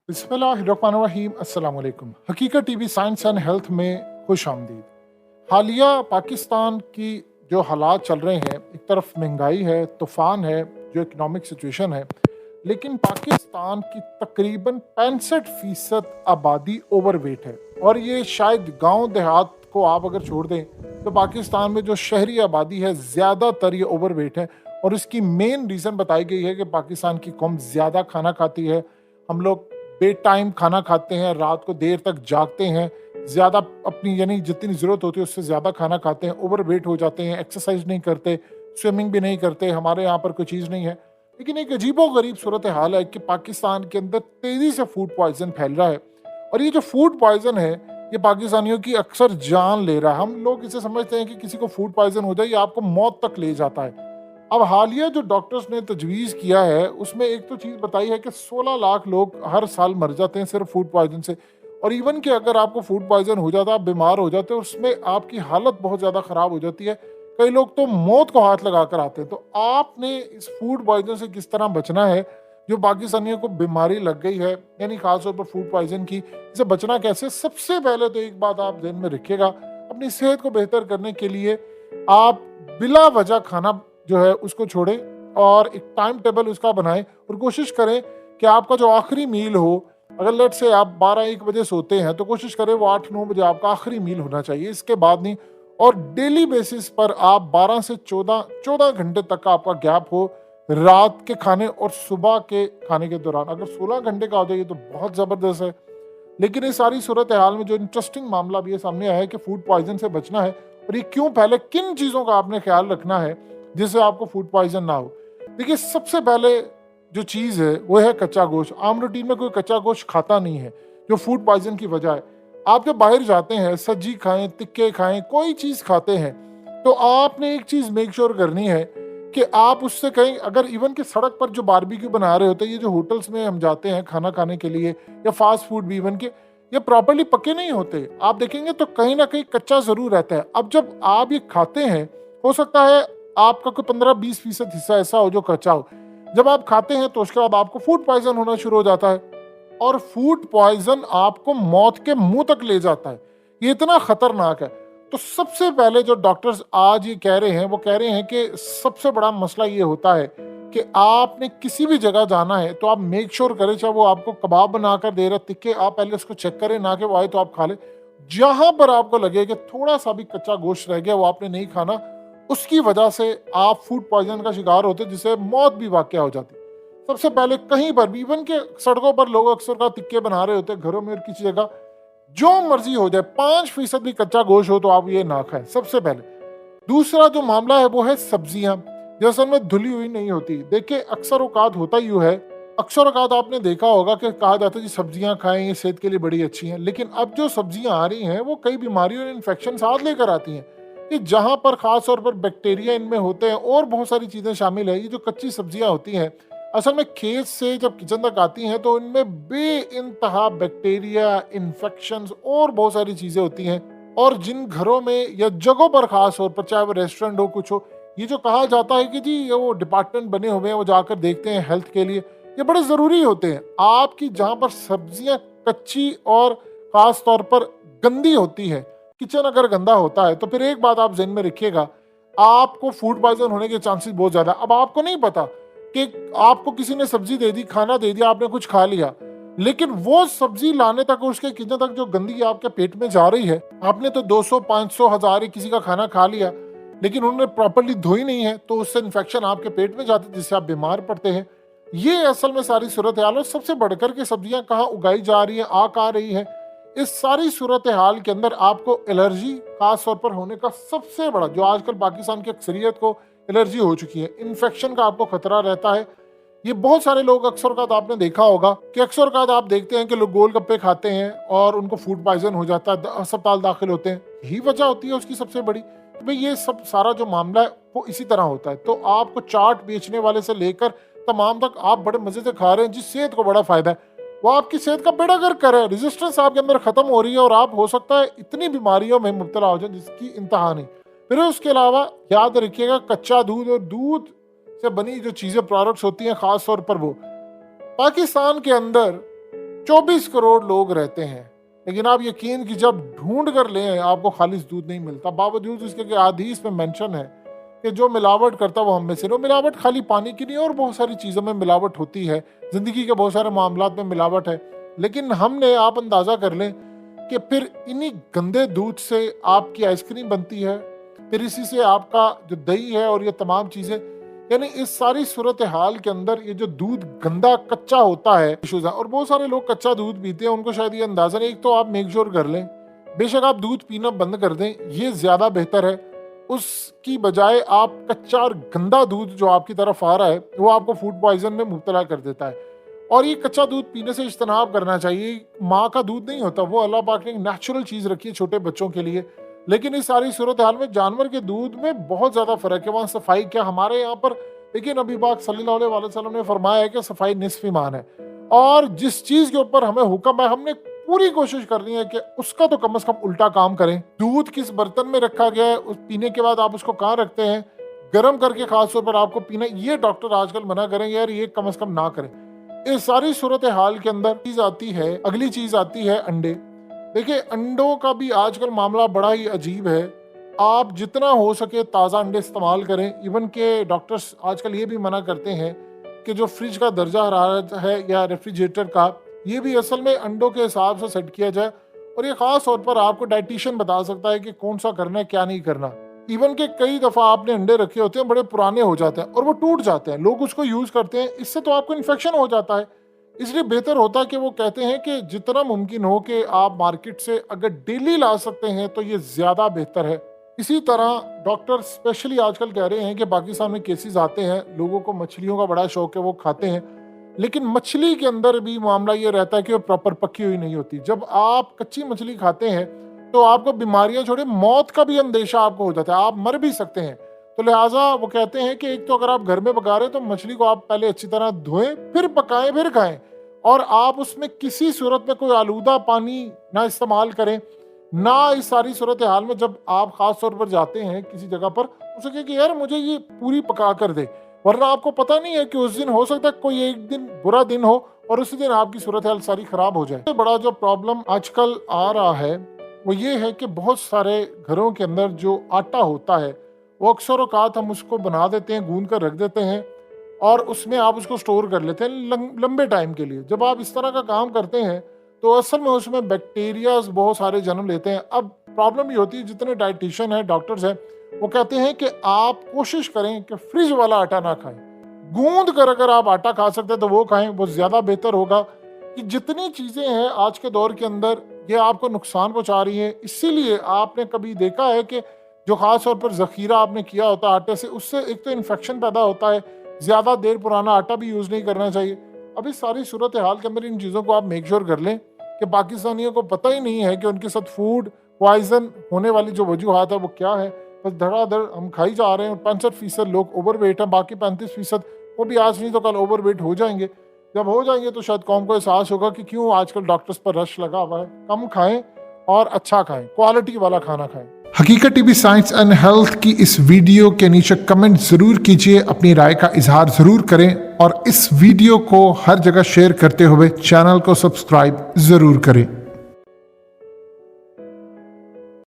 बिस्मिल्लाहिर्रहमानिर्रहीम। अस्सलाम वालेकुम। हकीकत टीवी साइंस एंड हेल्थ में खुश आमदीद। हालिया पाकिस्तान की जो हालात चल रहे हैं, एक तरफ महंगाई है, तूफ़ान है, जो इकनॉमिक सिचुएशन है, लेकिन पाकिस्तान की तकरीबन 65% आबादी ओवरवेट है। और ये शायद गांव देहात को आप अगर छोड़ दें तो पाकिस्तान में जो शहरी आबादी है ज़्यादातर ये ओवरवेट है। और इसकी मेन रीज़न बताई गई है कि पाकिस्तान की कौम ज़्यादा खाना खाती है। हम लोग बेड टाइम खाना खाते हैं, रात को देर तक जागते हैं, ज़्यादा अपनी यानी जितनी ज़रूरत होती है उससे ज़्यादा खाना खाते हैं, ओवरवेट हो जाते हैं, एक्सरसाइज नहीं करते, स्विमिंग भी नहीं करते, हमारे यहाँ पर कोई चीज़ नहीं है। लेकिन एक अजीबो-गरीब सूरत हाल है कि पाकिस्तान के अंदर तेज़ी से फूड पॉइज़न फैल रहा है। और ये जो फूड पॉइज़न है, ये पाकिस्तानियों की अक्सर जान ले रहा है। हम लोग इसे समझते हैं कि किसी को फूड पॉइज़न हो जाए, ये आपको मौत तक ले जाता है। अब हालिया जो डॉक्टर्स ने तजवीज़ किया है, उसमें एक तो चीज़ बताई है कि 16 लाख लोग हर साल मर जाते हैं सिर्फ फूड पॉइज़न से। और इवन कि अगर आपको फूड पॉइज़न हो जाता है, आप बीमार हो जाते हो, उसमें आपकी हालत बहुत ज़्यादा ख़राब हो जाती है। कई लोग तो मौत को हाथ लगा कर आते हैं। तो आपने इस फूड पॉइज़न से किस तरह बचना है, जो पाकिस्तानियों को बीमारी लग गई है, यानी ख़ास तौर पर फूड पॉइज़न की, इससे बचना कैसे? सबसे पहले तो एक बात आप ध्यान में रखिएगा, अपनी सेहत को बेहतर करने के लिए आप बिला वजह खाना जो है उसको छोड़ें और एक टाइम टेबल उसका बनाएं और कोशिश करें कि आपका जो आखिरी मील हो, अगर लेट से आप 12-1 बजे सोते हैं तो कोशिश करें वो 8-9 बजे आपका आखिरी मील होना चाहिए, इसके बाद नहीं। और डेली बेसिस पर आप 12 से 14 घंटे तक का आपका गैप हो रात के खाने और सुबह के खाने के दौरान। अगर 16 घंटे का हो जाए तो बहुत ज़बरदस्त है। लेकिन इस सारी सूरत हाल में जो इंटरेस्टिंग मामला भी ये सामने आया है कि फूड पॉइजन से बचना है और ये क्यों फैले, किन चीज़ों का आपने ख्याल रखना है जिससे आपको फूड पॉइजन ना हो। देखिए, सबसे पहले जो चीज़ है वो है कच्चा गोश्त। आम रूटीन में कोई कच्चा गोश्त खाता नहीं है, जो फूड पॉइजन की वजह है। आप जब बाहर जाते हैं, सब्जी खाएं, टिक्के खाएं, कोई चीज़ खाते हैं, तो आपने एक चीज़ मेक श्योर करनी है कि आप उससे कहीं, अगर इवन कि सड़क पर जो बारबेक्यू बना रहे होते हैं, ये जो होटल्स में हम जाते हैं खाना खाने के लिए या फास्ट फूड भी इवन के, ये प्रॉपरली पके नहीं होते। आप देखेंगे तो कहीं ना कहीं कच्चा जरूर रहता है। अब जब आप ये खाते हैं, हो सकता है आपका कोई 15-20% हिस्सा ऐसा हो जो कच्चा हो। जब आप खाते हैं तो उसके बाद आपको फूड पॉइजन होना शुरू हो जाता है और फूड पॉइजन आपको मौत के मुंह तक ले जाता है। ये इतना खतरनाक है। तो सबसे पहले जो डॉक्टर्स आज ये कह रहे हैं, वो कह रहे हैं कि सबसे बड़ा मसला ये होता है कि आपने किसी भी जगह जाना है तो आप मेक श्योर करें, चाहे वो आपको कबाब बनाकर दे रहे तिक्के, आप पहले उसको चेक करें, ना कि वो आए तो आप खा लें। जहां पर आपको लगे कि थोड़ा सा भी कच्चा गोश्त रह गया, वो आपने नहीं खाना, उसकी वजह से आप फूड पॉइजन का शिकार होते, जिससे मौत भी वाकया हो जाती। सबसे पहले कहीं पर भी, इवन के सड़कों पर लोग अक्सर का टिक्के बना रहे होते हैं, घरों में और किसी जगह, जो मर्जी हो जाए, 5% भी कच्चा गोश्त हो तो आप ये ना खाएं, सबसे पहले। दूसरा जो मामला है वो है सब्जियां, जो असल में धुली हुई नहीं होती। देखिए, अक्सर औकात होता ही है, अक्सर औकात आपने देखा होगा कि कहा जाता है जी सब्जियां खाएं, ये सेहत के लिए बड़ी अच्छी हैं। लेकिन अब जो सब्जियां आ रही हैं वो कई बीमारियों और इन्फेक्शन साथ लेकर आती हैं, कि जहां पर खास तौर पर बैक्टीरिया इनमें होते हैं और बहुत सारी चीजें शामिल है। ये जो कच्ची सब्जियां होती हैं, असल में खेत से जब किचन तक आती हैं तो इनमें बेइंतहा बैक्टीरिया, इन्फेक्शंस और बहुत सारी चीजें होती हैं। और जिन घरों में या जगहों पर खास तौर पर, चाहे वो रेस्टोरेंट हो, कुछ हो, ये जो कहा जाता है कि जी ये वो डिपार्टमेंट बने हुए हैं, वो जाकर देखते हैं हेल्थ के लिए, ये बड़े ज़रूरी होते हैं। आपकी जहाँ पर सब्जियां कच्ची और खास तौर पर गंदी होती है, किचन अगर गंदा होता है, तो फिर एक बात आप जहन में रखिएगा, आपको फूड पॉइजन होने के चांसेस बहुत ज़्यादा। अब आपको नहीं पता कि आपको किसी ने सब्जी दे दी, खाना दे दिया, आपने कुछ खा लिया, लेकिन वो सब्जी लाने तक, उसके किचन तक जो गंदगी आपके पेट में जा रही है, आपने तो 200, 500, 1000 किसी का खाना खा लिया, लेकिन उन्होंने प्रॉपरली धोई नहीं है, तो उससे इन्फेक्शन आपके पेट में जाती है, जिससे आप बीमार पड़ते हैं। ये असल में सारी सूरत हाल। और सबसे बढ़कर के सब्जियां कहाँ उगाई जा रही हैं, आ कहाँ रही हैं, इस सारी सूरत हाल के अंदर आपको एलर्जी खास तौर पर होने का सबसे बड़ा, जो आजकल पाकिस्तान की अक्सरियत को एलर्जी हो चुकी है, इन्फेक्शन का आपको खतरा रहता है। ये बहुत सारे लोग, अक्सर का आपने देखा होगा कि अक्सर का आप देखते हैं कि लोग गोलगप्पे खाते हैं और उनको फूड पॉइजन हो जाता है, अस्पताल दाखिल होते हैं। यही वजह होती है उसकी सबसे बड़ी। तो भाई ये सब सारा जो मामला है वो इसी तरह होता है। तो आपको चाट बेचने वाले से लेकर तमाम तक, आप बड़े मजे से खा रहे हैं, जिस सेहत को बड़ा फायदा है, वो आपकी सेहत का बेड़ा गर्क कर रहा है। रेजिस्टेंस आपके अंदर खत्म हो रही है और आप हो सकता है इतनी बीमारियों में मुब्तला हो जाए जिसकी इंतहा नहीं। फिर उसके अलावा याद रखिएगा, कच्चा दूध और दूध से बनी जो चीजें, प्रोडक्ट्स होती हैं, खास तौर पर वो पाकिस्तान के अंदर 24 करोड़ लोग रहते हैं, लेकिन आप यकीन की जब ढूंढ कर ले आपको खालिश दूध नहीं मिलता। बावजूद इसके कि हदीस में मेंशन है कि जो मिलावट करता वो हम में से। मिलावट खाली पानी की नहीं और बहुत सारी चीज़ों में मिलावट होती है, ज़िंदगी के बहुत सारे मामलात में मिलावट है। लेकिन हमने आप अंदाज़ा कर लें कि फिर इन्हीं गंदे दूध से आपकी आइसक्रीम बनती है, फिर इसी से आपका जो दही है और ये तमाम चीज़ें, यानी इस सारी सूरत हाल के अंदर ये जो दूध गंदा कच्चा होता है इशूज़ है। और बहुत सारे लोग कच्चा दूध पीते हैं, उनको शायद ये अंदाज़ा नहीं। एक तो आप मेक श्योर कर लें, बेशक आप दूध पीना बंद कर दें, ये ज़्यादा बेहतर है। उसकी बजाय आप कच्चा और गंदा दूध जो आपकी तरफ आ रहा है वो आपको फूड पॉइजन में मुब्तला कर देता है। और ये कच्चा दूध पीने से इज्तनाब करना चाहिए। माँ का दूध नहीं होता, वो अल्लाह पाक ने एक नेचुरल चीज़ रखी है छोटे बच्चों के लिए। लेकिन इस सारी सूरत हाल में जानवर के दूध में बहुत ज़्यादा फ़र्क है। वहाँ सफाई क्या, हमारे यहाँ पर देखिए नबी पाक सल्लल्लाहु अलैहि वसल्लम ने फरमाया है कि सफाई निस्फ ईमान है। और जिस चीज़ के ऊपर हमें हुक्म है, हमने पूरी कोशिश करनी है कि उसका तो कम से कम उल्टा काम करें। दूध किस बर्तन में रखा गया है, उस पीने के बाद आप उसको कहाँ रखते हैं, गर्म करके खास तौर पर आपको पीना, ये डॉक्टर आजकल मना करें यार, ये कम से कम ना करें। इस सारी सूरत हाल के अंदर चीज आती है, अगली चीज आती है अंडे। देखिए अंडों का भी आजकल मामला बड़ा ही अजीब है। आप जितना हो सके ताज़ा अंडे इस्तेमाल करें। इवन के डॉक्टर्स आजकल ये भी मना करते हैं कि जो फ्रिज का दर्जा हरारत है या रेफ्रिजरेटर का, ये भी असल में अंडों के हिसाब से सेट किया जाए। और ये खास तौर पर आपको डाइटिशियन बता सकता है कि कौन सा करना है क्या नहीं करना। इवन के कई दफ़ा आपने अंडे रखे होते हैं, बड़े पुराने हो जाते हैं और वो टूट जाते हैं, लोग उसको यूज़ करते हैं, इससे तो आपको इन्फेक्शन हो जाता है। इसलिए बेहतर होता है कि वो कहते हैं कि जितना मुमकिन हो कि आप मार्केट से अगर डेली ला सकते हैं तो ये ज़्यादा बेहतर है। इसी तरह डॉक्टर स्पेशली आजकल कह रहे हैं कि पाकिस्तान में केसेस आते हैं, लोगों को मछलियों का बड़ा शौक है, वो खाते हैं, लेकिन मछली के अंदर भी मामला ये रहता है कि वो प्रॉपर पकी हुई नहीं होती। जब आप कच्ची मछली खाते हैं तो आपको बीमारियां छोड़े मौत का भी अंदेशा आपको हो जाता है, आप मर भी सकते हैं। तो लिहाजा वो कहते हैं कि एक तो अगर आप घर में पका रहे हैं तो मछली को आप पहले अच्छी तरह धोएं, फिर पकाएं, फिर खाएं। और आप उसमें किसी सूरत में कोई आलूदा पानी ना इस्तेमाल करें, ना इस सारी सूरत हाल में जब आप खास तौर पर जाते हैं किसी जगह पर, उसे कहे कि यार मुझे ये पूरी पका कर दे, वरना आपको पता नहीं है कि उस दिन हो सकता है कोई एक दिन बुरा दिन हो और उसी दिन आपकी सूरत हाल सारी खराब हो जाए। बड़ा जो प्रॉब्लम आजकल आ रहा है वो ये है कि बहुत सारे घरों के अंदर जो आटा होता है वो अक्सर औकात हम उसको बना देते हैं, गूंद कर रख देते हैं और उसमें आप उसको स्टोर कर लेते हैं लंबे टाइम के लिए। जब आप इस तरह का काम करते हैं तो असल में उसमें बैक्टीरियाज बहुत सारे जन्म लेते हैं। अब प्रॉब्लम ये होती है, जितने डाइटिशियन हैं, डॉक्टर्स हैं, वो कहते हैं कि आप कोशिश करें कि फ्रिज वाला आटा ना खाएं, गूंद कर अगर आप आटा खा सकते हैं तो वो खाएं, वो ज़्यादा बेहतर होगा। कि जितनी चीज़ें हैं आज के दौर के अंदर ये आपको नुकसान पहुंचा रही हैं, इसीलिए आपने कभी देखा है कि जो ख़ास तौर पर ज़ख़ीरा आपने किया होता है आटे से, उससे एक तो इन्फेक्शन पैदा होता है। ज़्यादा देर पुराना आटा भी यूज़ नहीं करना चाहिए। अब इस सारी सूरत हाल के अंदर इन चीज़ों को आप मेक श्योर कर लें कि पाकिस्तानियों को पता ही नहीं है कि उनके साथ फूड पॉइजन होने वाली जो वजूहात है वो क्या है। बस धड़ाधड़ हम खाई जा रहे हैं। 65% लोग ओवरवेट हैं, बाकी 35% वो भी आज नहीं तो कल ओवरवेट हो जाएंगे। जब हो जाएंगे तो शायद कौम को एहसास होगा कि क्यों आजकल डॉक्टर्स पर रश लगा हुआ है। कम खाएं और अच्छा खाएं, क्वालिटी वाला खाना खाएं। हकीकत टीवी साइंस एंड हेल्थ की इस वीडियो के नीचे कमेंट जरूर कीजिए, अपनी राय का इजहार जरूर करें और इस वीडियो को हर जगह शेयर करते हुए चैनल को सब्सक्राइब जरूर करें।